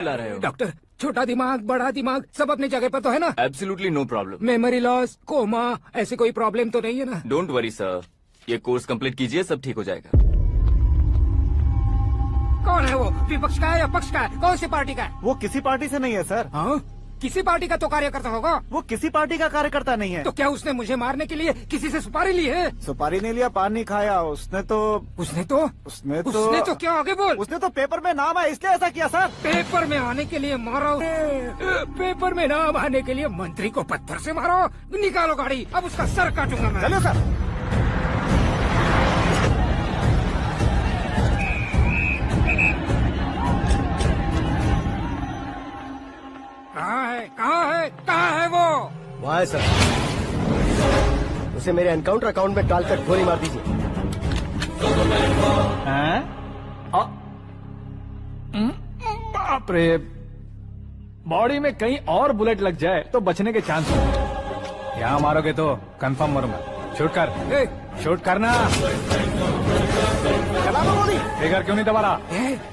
ला रहे हो? डॉक्टर, छोटा दिमाग बड़ा दिमाग सब अपनी जगह पर तो है ना? Absolutely no problem. Memory loss, coma, ऐसी कोई प्रॉब्लम तो नहीं है ना? डोंट वरी सर, ये कोर्स कंप्लीट कीजिए, सब ठीक हो जाएगा। कौन है वो? विपक्ष का है या पक्ष का है? कौन सी पार्टी का है? वो किसी पार्टी से नहीं है सर। हाँ, किसी पार्टी का तो कार्यकर्ता होगा। वो किसी पार्टी का कार्यकर्ता नहीं है। तो क्या उसने मुझे मारने के लिए किसी से सुपारी ली है? सुपारी नहीं लिया, पान नहीं खाया। उसने तो उसने तो क्या आगे बोल? उसने तो पेपर में नाम है इसलिए ऐसा किया सर। पेपर में आने के लिए मारो? पेपर में नाम आने के लिए मंत्री को पत्थर से मारो? निकालो गाड़ी, अब उसका सर काटूंगा मैं। चलो सर। कहाँ है वो? वहाँ है सर। उसे मेरे एनकाउंटर अकाउंट में डालकर गोली मार दीजिए। बाप रे, बॉडी में कहीं और बुलेट लग जाए तो बचने के चांस हो। यहाँ मारोगे तो कंफर्म मरूंगा। शूट कर, शूट करना। चला दो गोली। फिगर क्यों नहीं दबा रहा?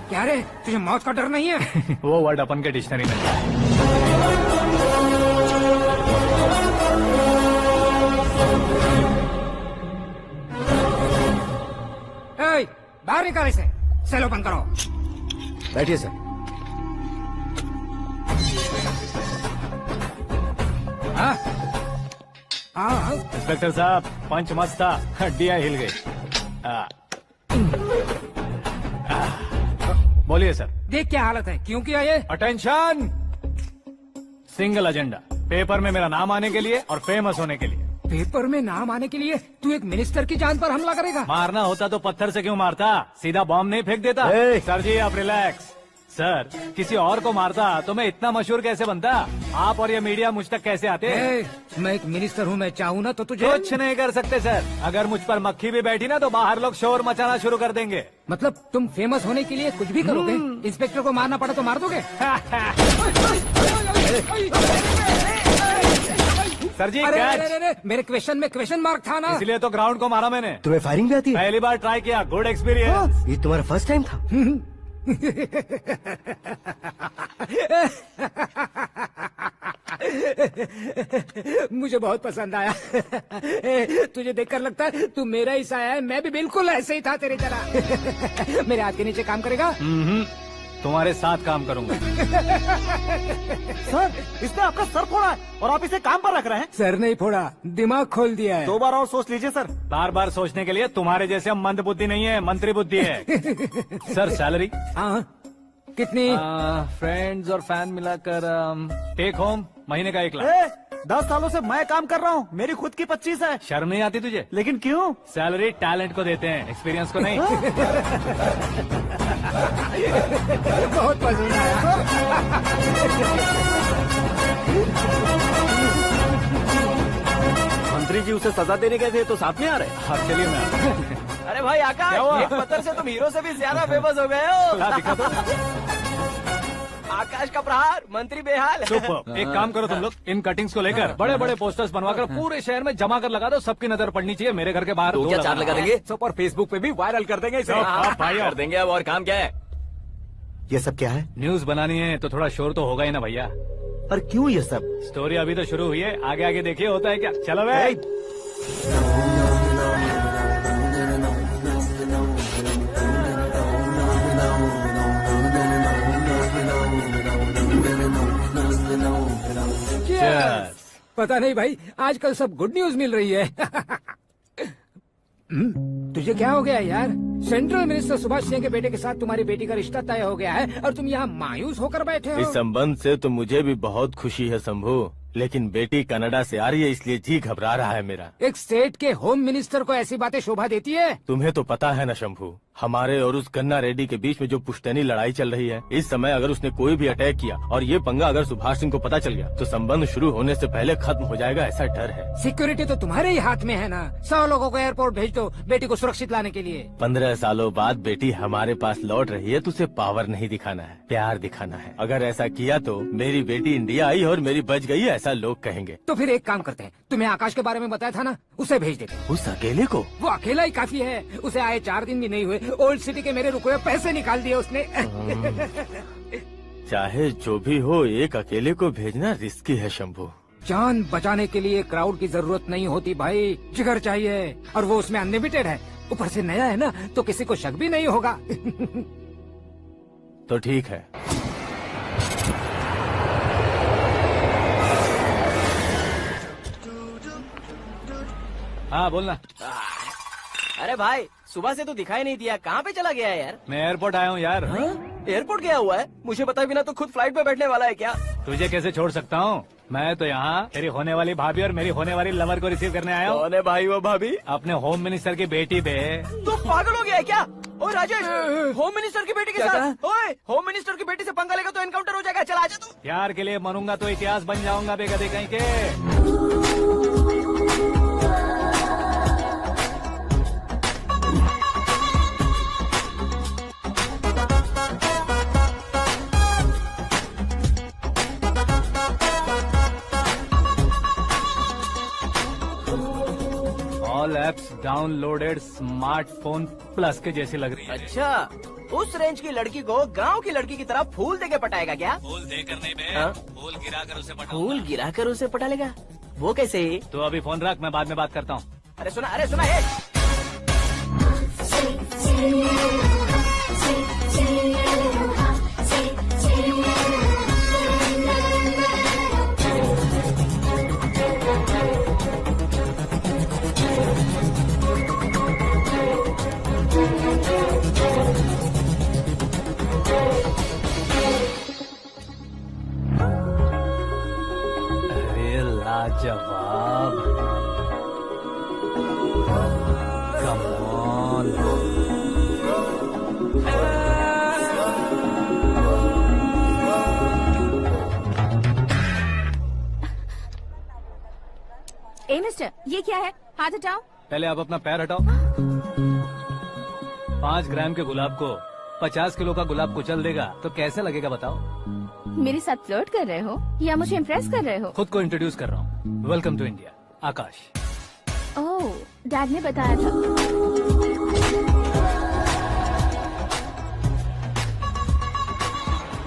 क्या रे, तुझे मौत का डर नहीं है? वो वर्ड अपन के डिक्शनरी में है। बाहर निकाल इसे। सेल ओपन करो। बैठिए सर। हाँ, इंस्पेक्टर साहब, पंच मस्त था, हड्डियां हिल गई। बोलिए सर। देख क्या हालत है, क्यों किया ये? अटेंशन, सिंगल एजेंडा, पेपर में मेरा नाम आने के लिए और फेमस होने के लिए। पेपर में नाम आने के लिए तू एक मिनिस्टर की जान पर हमला करेगा? मारना होता तो पत्थर से क्यों मारता, सीधा बॉम्ब नहीं फेंक देता। सर जी आप रिलैक्स। सर, किसी और को मारता तो मैं इतना मशहूर कैसे बनता? आप और ये मीडिया मुझ तक कैसे आते? मैं एक मिनिस्टर हूँ, मैं चाहूँ ना तो तुझे कुछ नहीं कर सकते सर। अगर मुझ पर मक्खी भी बैठी ना तो बाहर लोग शोर मचाना शुरू कर देंगे। मतलब तुम फेमस होने के लिए कुछ भी करोगे? इंस्पेक्टर को मारना पड़ा तो मार दोगे? सर जी अरे, मेरे क्वेश्चन में क्वेश्चन मार्क था ना, इसलिए तो ग्राउंड को मारा मैंने। तुम्हें फायरिंग भी आती है? पहली बार ट्राई किया, गुड एक्सपीरियंस। ये तुम्हारा फर्स्ट टाइम था? मुझे बहुत पसंद आया। तुझे देखकर लगता है तू मेरा ही साया है। मैं भी बिल्कुल ऐसे ही था तेरी तरह। मेरे हाथ के नीचे काम करेगा? तुम्हारे साथ काम करूंगा। सर, इसने आपका सर फोड़ा है और आप इसे काम पर रख रहे हैं। सर नहीं फोड़ा, दिमाग खोल दिया है। 2 बार और सोच लीजिए सर। बार बार सोचने के लिए तुम्हारे जैसे मंद बुद्धि नहीं है, मंत्री बुद्धि है। Sir salary? हाँ, कितनी? फ्रेंड्स और फैन मिलाकर टेक होम महीने का 1 लाख। 10 सालों से मैं काम कर रहा हूँ, मेरी खुद की 25 है। शर्म नहीं आती तुझे? लेकिन क्यों? सैलरी टैलेंट को देते हैं, एक्सपीरियंस को नहीं। बहुत पसंद आया। मंत्री जी उसे सजा देने गए थे तो साथ में आ रहे? हाँ चलिए मैं। अरे भाई आकाश, एक पत्थर से तुम हीरो से भी ज्यादा फेमस हो गए हो। दिखा दो। आकाश का प्रहार, मंत्री बेहाल। सुपर। एक काम करो तुम लोग, इन कटिंग्स को लेकर बड़े बड़े पोस्टर्स बनवाकर पूरे शहर में जमा कर लगा दो। सबकी नजर पड़नी चाहिए। मेरे घर के बाहर तो क्या 4 लगा देंगे? सब और फेसबुक पे भी वायरल कर देंगे इसे। भाई कर देंगे। अब और काम क्या है? ये सब क्या है? न्यूज बनानी है तो थोड़ा शोर तो होगा ही ना भैया। पर क्यों ये सब? स्टोरी अभी तो शुरू हुई है, आगे आगे देखिए होता है क्या। चलो भाई। पता नहीं भाई, आजकल सब गुड न्यूज मिल रही है। तुझे क्या हो गया यार? सेंट्रल मिनिस्टर सुभाष सिंह के बेटे के साथ तुम्हारी बेटी का रिश्ता तय हो गया है और तुम यहाँ मायूस होकर बैठे हो। इस संबंध से तो मुझे भी बहुत खुशी है शंभू, लेकिन बेटी कनाडा से आ रही है इसलिए जी घबरा रहा है मेरा। एक स्टेट के होम मिनिस्टर को ऐसी बातें शोभा देती है? तुम्हें तो पता है ना शंभू, हमारे और उस गन्ना रेड्डी के बीच में जो पुश्तैनी लड़ाई चल रही है, इस समय अगर उसने कोई भी अटैक किया और ये पंगा अगर सुभाष सिंह को पता चल गया तो संबंध शुरू होने से पहले खत्म हो जाएगा, ऐसा डर है। सिक्योरिटी तो तुम्हारे ही हाथ में है ना। 100 लोगों को एयरपोर्ट भेज दो बेटी को सुरक्षित लाने के लिए। 15 सालों बाद बेटी हमारे पास लौट रही है तो उसे पावर नहीं दिखाना है, प्यार दिखाना है। अगर ऐसा किया तो मेरी बेटी इंडिया आई और मेरी बच गई, ऐसा लोग कहेंगे। तो फिर एक काम करते हैं, तुम्हें आकाश के बारे में बताया था ना, उसे भेज देते हैं। उस अकेले को? वो अकेला ही काफी है। उसे आए 4 दिन भी नहीं हुए, ओल्ड सिटी के मेरे रुके हुए पैसे निकाल दिए उसने। चाहे जो भी हो, एक अकेले को भेजना रिस्की है शंभू। जान बचाने के लिए क्राउड की जरूरत नहीं होती भाई, जिगर चाहिए, और वो उसमें अनलिमिटेड है। ऊपर से नया है ना, तो किसी को शक भी नहीं होगा। तो ठीक है। हाँ बोलना। अरे भाई, सुबह से तो दिखाई नहीं दिया, कहाँ पे चला गया है यार? मैं एयरपोर्ट आया हूँ यार। एयरपोर्ट गया हुआ है? मुझे बताए बिना तो खुद फ्लाइट पे बैठने वाला है क्या? तुझे कैसे छोड़ सकता हूँ? मैं तो यहाँ तेरी होने वाली भाभी और मेरी होने वाली लवर को रिसीव करने आया हूँ। कौन है भाई वो भाभी? अपने होम मिनिस्टर की बेटी पे। तो पागल हो गया है क्या? ओए राजेश, होम मिनिस्टर की बेटी के क्या साथ? ओए, होम मिनिस्टर की बेटी से पंगा लेगा तो एनकाउंटर हो जाएगा। चल आजा तू। प्यार के लिए मरूंगा तो इतिहास बन जाऊंगा बेगदे कहीं के। All apps downloaded smartphone plus के जैसी लग रही है। अच्छा, उस रेंज की लड़की को गांव की लड़की की तरह फूल देके पटाएगा क्या? फूल देकर नहीं बे, हाँ? फूल गिराकर उसे पटा। फूल गिराकर उसे पटा लेगा? वो कैसे? तो अभी फोन रख, मैं बाद में बात करता हूँ। अरे सुना हे। अरे लाजवाब, कम ऑन। ए मिस्टर, ये क्या है? हाथ हटाओ। पहले आप अपना पैर हटाओ। 5 ग्राम के गुलाब को 50 किलो का गुलाब कुचल देगा तो कैसे लगेगा बताओ? मेरे साथ फ्लर्ट कर रहे हो या मुझे इम्प्रेस कर रहे हो? खुद को इंट्रोड्यूस कर रहा हूँ। Welcome to India, Aakash. Oh, dad ने बताया था।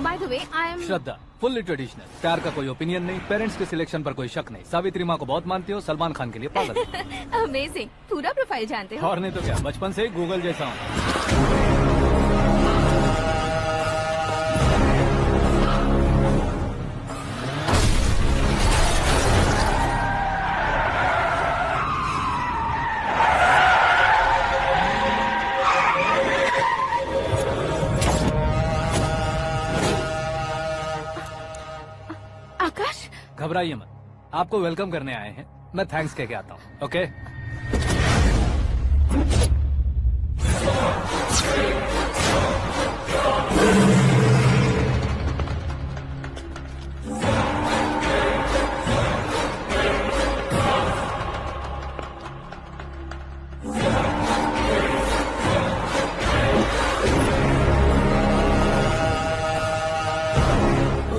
By the way, I am Shraddha, fully traditional. प्यार का कोई ओपिनियन नहीं, पेरेंट्स के सिलेक्शन पर कोई शक नहीं। सावित्री माँ को बहुत मानती हो, सलमान खान के लिए पागल हो। अमेजिंग, पूरा प्रोफाइल जानते हो। और नहीं तो क्या, बचपन से ही गूगल जैसा हूँ। आकाश, घबराइए मत, आपको वेलकम करने आए हैं। मैं थैंक्स कह के आता हूँ। ओके?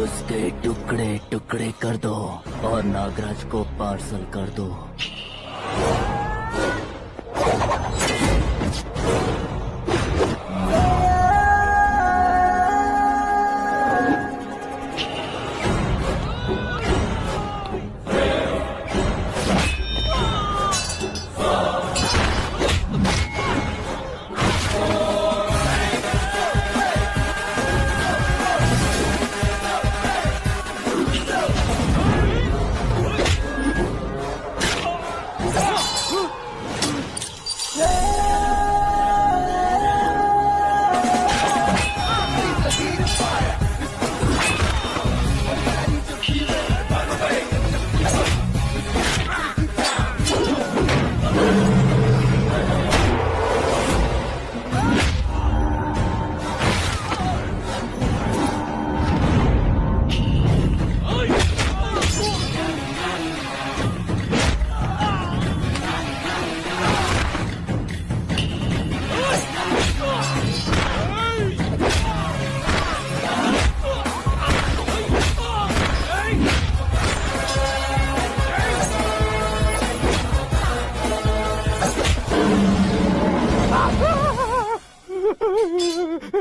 उसके टुकड़े टुकड़े कर दो और नागराज को पार्सल कर दो।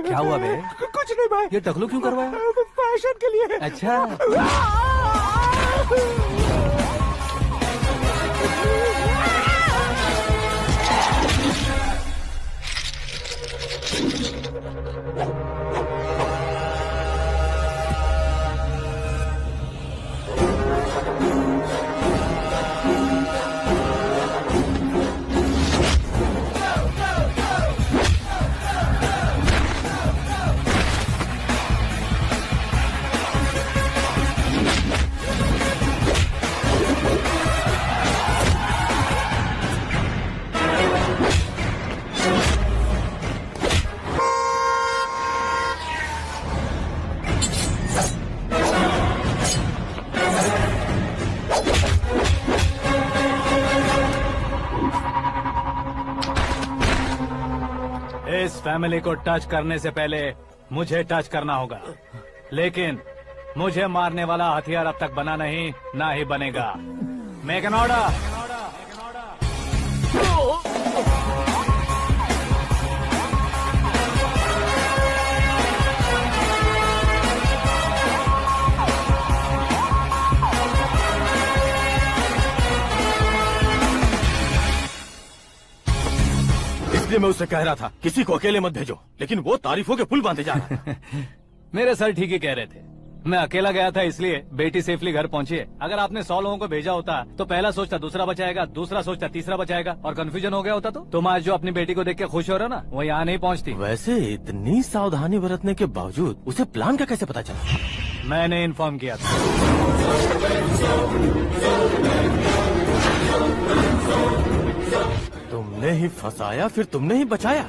क्या हुआ बे? कुछ नहीं भाई, ये टकलू क्यों करवाया? ऑपरेशन के लिए। अच्छा। इस फैमिली को टच करने से पहले मुझे टच करना होगा, लेकिन मुझे मारने वाला हथियार अब तक बना नहीं, ना ही बनेगा। Make an order. इसलिए मैं उससे कह रहा था किसी को अकेले मत भेजो, लेकिन वो तारीफों के पुल बांधे जा रहा है। मेरे सर ठीक ही कह रहे थे। मैं अकेला गया था इसलिए बेटी सेफली घर पहुंची है। अगर आपने 100 लोगों को भेजा होता तो पहला सोचता दूसरा बचाएगा, दूसरा सोचता तीसरा बचाएगा, और कंफ्यूजन हो गया होता तो तुम आज जो अपनी बेटी को देख के खुश हो रहे हो ना, वो यहाँ नहीं पहुँचती। वैसे इतनी सावधानी बरतने के बावजूद उसे प्लान का कैसे पता चला? मैंने इन्फॉर्म किया था। तुमने ही फंसाया, फिर तुमने ही बचाया।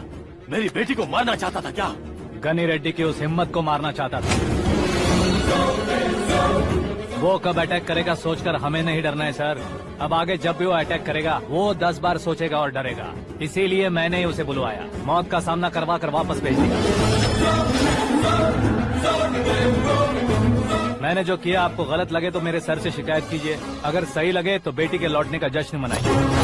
मेरी बेटी को मारना चाहता था क्या? गनी रेड्डी की उस हिम्मत को मारना चाहता था। वो कब अटैक करेगा सोचकर हमें नहीं डरना है सर। अब आगे जब भी वो अटैक करेगा वो 10 बार सोचेगा और डरेगा। इसीलिए मैंने ही उसे बुलवाया, मौत का सामना करवा कर वापस भेज दिया। मैंने जो किया आपको गलत लगे तो मेरे सर से शिकायत कीजिए, अगर सही लगे तो बेटी के लौटने का जश्न मनाइए।